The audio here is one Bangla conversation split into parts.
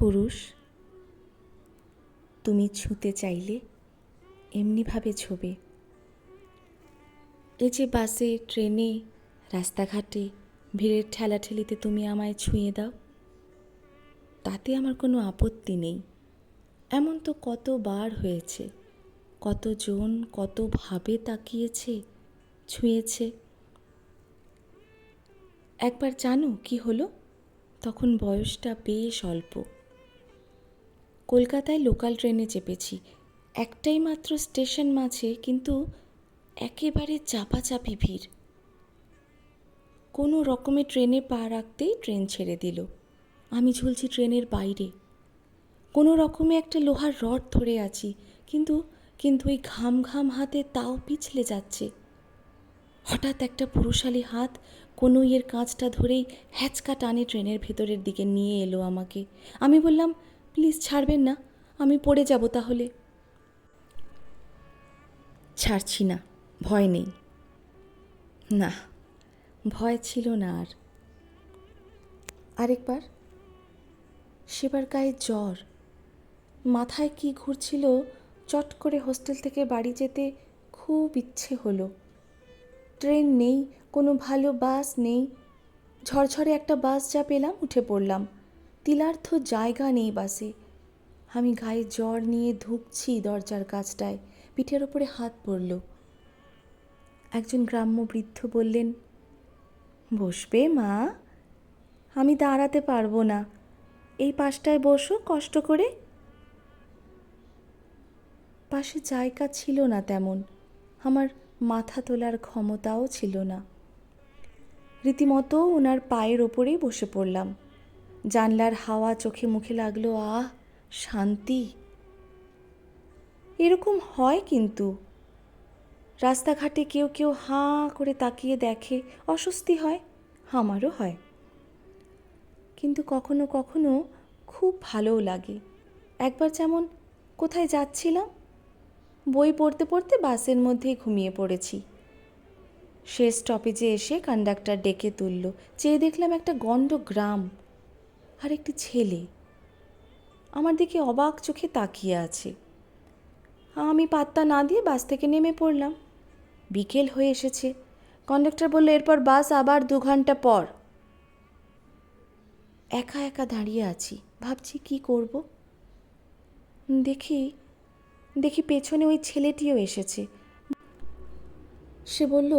পুরুষ, তুমি ছুঁতে চাইলে এমনিভাবে ছোবে। এই যে বাসে, ট্রেনে, রাস্তাঘাটে ভিড়ের ঠেলাঠেলিতে তুমি আমায় ছুঁয়ে দাও, তাতে আমার কোনো আপত্তি নেই। এমন তো কতবার হয়েছে, কতজন কতভাবে তাকিয়েছে, ছুঁয়েছে। একবার জানো কি হলো? তখন বয়সটা বেশ অল্প। কলকাতায় লোকাল ট্রেনে চেপেছি। একটাই মাত্র স্টেশন মাঝে, কিন্তু একেবারে চাপাচাপি ভিড়। কোনো রকমে ট্রেনে পা রাখতেই ট্রেন ছেড়ে দিল। আমি ঝুলছি ট্রেনের বাইরে। কোনো রকমে একটা লোহার রড ধরে আছি, কিন্তু কিন্তু ওই ঘাম ঘাম হাতে তাও পিছলে যাচ্ছে। হঠাৎ একটা পুরুষালী হাত কনুইয়ের কাঁচটা ধরেই হ্যাচকা টানে ট্রেনের ভেতরের দিকে নিয়ে এলো আমাকে। আমি বললাম, প্লিজ ছাড়বেন না, আমি পড়ে যাব তাহলে। ছাড়ছি না, ভয় নেই। না, ভয় ছিল না আর। আরেকবার, সেবার গায়ে জ্বর, মাথায় কি ঘুরছিল, চট করে হোস্টেল থেকে বাড়ি যেতে খুব ইচ্ছে হলো। ট্রেন নেই, কোনো ভালো বাস নেই। ঝরঝরে একটা বাস যা পেলাম উঠে পড়লাম। তিলার্ধ জায়গা নেই বাসে। আমি গায়ে জ্বর নিয়ে ধুঁকছি দরজার কাছটায়, পিঠের ওপরে হাত পড়ল। একজন গ্রাম্য বৃদ্ধ বললেন, বসবে মা? আমি দাঁড়াতে পারবো না, এই পাশটায় বসো কষ্ট করে। পাশে জায়গা ছিল না তেমন, আমার মাথা তোলার ক্ষমতাও ছিল না। রীতিমতো ওনার পায়ের ওপরেই বসে পড়লাম। জানলার হাওয়া চোখে মুখে লাগলো। আহ, শান্তি! এরকম হয় কিন্তু। রাস্তাঘাটে কেউ কেউ হাঁ করে তাকিয়ে দেখে, অস্বস্তি হয়, আমারও হয়। কিন্তু কখনো কখনো খুব ভালোও লাগে। একবার যেমন কোথায় যাচ্ছিলাম, বই পড়তে পড়তে বাসের মধ্যেই ঘুমিয়ে পড়েছি। শেষ স্টপেজে এসে কন্ডাক্টর ডেকে তুলল। চেয়ে দেখলাম একটা গণ্ড গ্রাম আর একটি ছেলে আমার দিকে অবাক চোখে তাকিয়ে আছে। আমি পাত্তা না দিয়ে বাস থেকে নেমে পড়লাম। বিকেল হয়ে এসেছে। কন্ডাক্টর বলল, এরপর বাস আবার 2 ঘন্টা পর। একা একা দাঁড়িয়ে আছি, ভাবছি কি করব। দেখি দেখি পেছনে ওই ছেলেটিও এসেছে। সে বলল,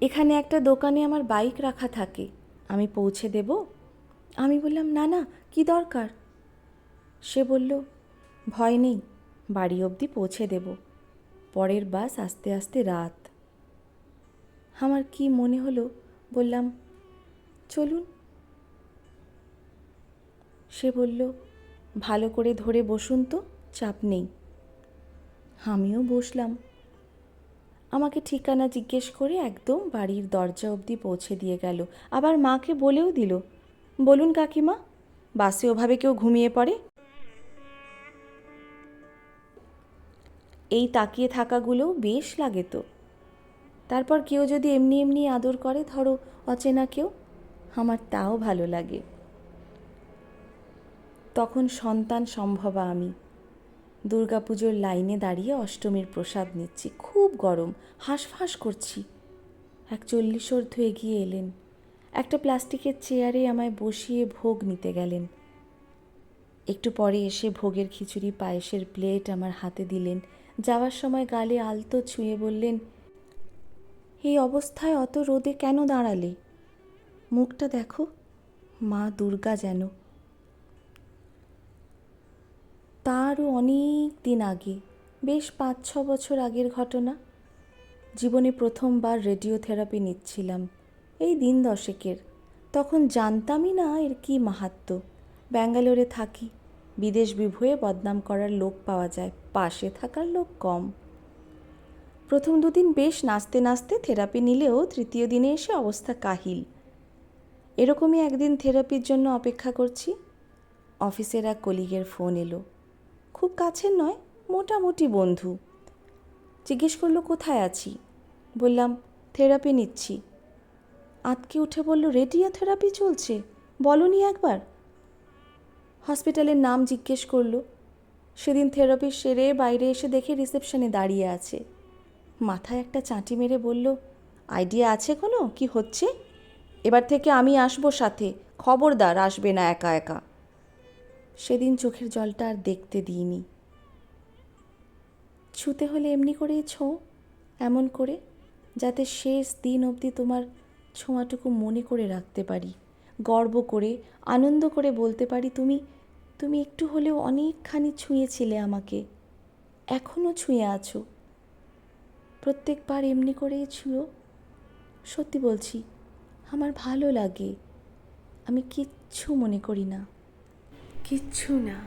এখানে একটা দোকানে আমার বাইক রাখা থাকে, আমি পৌঁছে দেব? আমি বললাম, না না, কি দরকার। সে বলল, ভয় নেই, বাড়ি অবধি পৌঁছে দেব, পরের বাস আস্তে আস্তে রাত। আমার কি মনে হলো, বললাম, চলুন। সে বলল, ভালো করে ধরে বসুন তো, চাপ নেই। আমিও বসলাম। আমাকে ঠিকানা জিজ্ঞেস করে একদম বাড়ির দরজা অবধি পৌঁছে দিয়ে গেল। আবার মাকে বলেও দিল, বলুন কাকিমা, বাসে ওভাবে কেউ ঘুমিয়ে পড়ে? এই তাকিয়ে থাকাগুলোও বেশ লাগে তো। তারপর কেউ যদি এমনি এমনি আদর করে, ধরো অচেনা কেউ, আমার তাও ভালো লাগে। তখন সন্তান সম্ভবা আমি। দুর্গাপুজোর লাইনে দাঁড়িয়ে অষ্টমীর প্রসাদ নিচ্ছি। খুব গরম, হাঁসফাঁস করছি। এক 40 এগিয়ে এলেন। একটা প্লাস্টিকের চেয়ারে আমায় বসিয়ে ভোগ নিতে গেলেন। একটু পরে এসে ভোগের খিচুড়ি পায়েসের প্লেট আমার হাতে দিলেন। যাওয়ার সময় গালে আলতো ছুঁয়ে বললেন, এই অবস্থায় অত রোদে কেন দাঁড়ালে? মুখটা দেখো, মা দুর্গা যেন। তারও অনেক দিন আগে, বেশ 5-6 বছর আগের ঘটনা। জীবনে প্রথমবার রেডিওথেরাপি নিচ্ছিলাম, এই দিন 10-এর। তখন জানতামই না এর কী মাহাত্ম্য। ব্যাঙ্গালোরে থাকি, বিদেশ বিভুঁয়ে বদনাম করার লোক পাওয়া যায়, পাশে থাকার লোক কম। প্রথম 2 দিন বেশ নাচতে নাচতে থেরাপি নিলেও তৃতীয় দিনে এসে অবস্থা কাহিল। এরকমই একদিন থেরাপির জন্য অপেক্ষা করছি। অফিসের এক কলিগের ফোন এলো। খুব কাছের নয়, মোটামুটি বন্ধু। জিজ্ঞেস করলো কোথায় আছি। বললাম, থেরাপি নিচ্ছি। আঁতকে উঠে বলল, রেডিওথেরাপি চলছে, বলনি একবার? হসপিটালের নাম জিজ্ঞেস করলো। সেদিন থেরাপি সেরে বাইরে এসে দেখে রিসেপশনে দাঁড়িয়ে আছে। মাথায় একটা চাঁটি মেরে বলল, আইডিয়া আছে কোনো কি হচ্ছে? এবার থেকে আমি আসবো সাথে, খবরদার আসবে না একা একা। সেদিন চোখের জলটা আর দেখতে দিইনি। ছুতে হলে এমনি করেই ছোঁও, এমন করে যাতে শেষ দিন অবধি তোমার ছোঁয়াটুকু মনে করে রাখতে পারি, গর্ব করে আনন্দ করে বলতে পারি, তুমি তুমি একটু হলেও অনেকখানি ছুঁয়েছিলে আমাকে, এখনও ছুঁয়ে আছো। প্রত্যেকবার এমনি করেই ছুঁয়ো। সত্যি বলছি, আমার ভালো লাগে। আমি কিচ্ছু মনে করি না, কিচ্ছু না।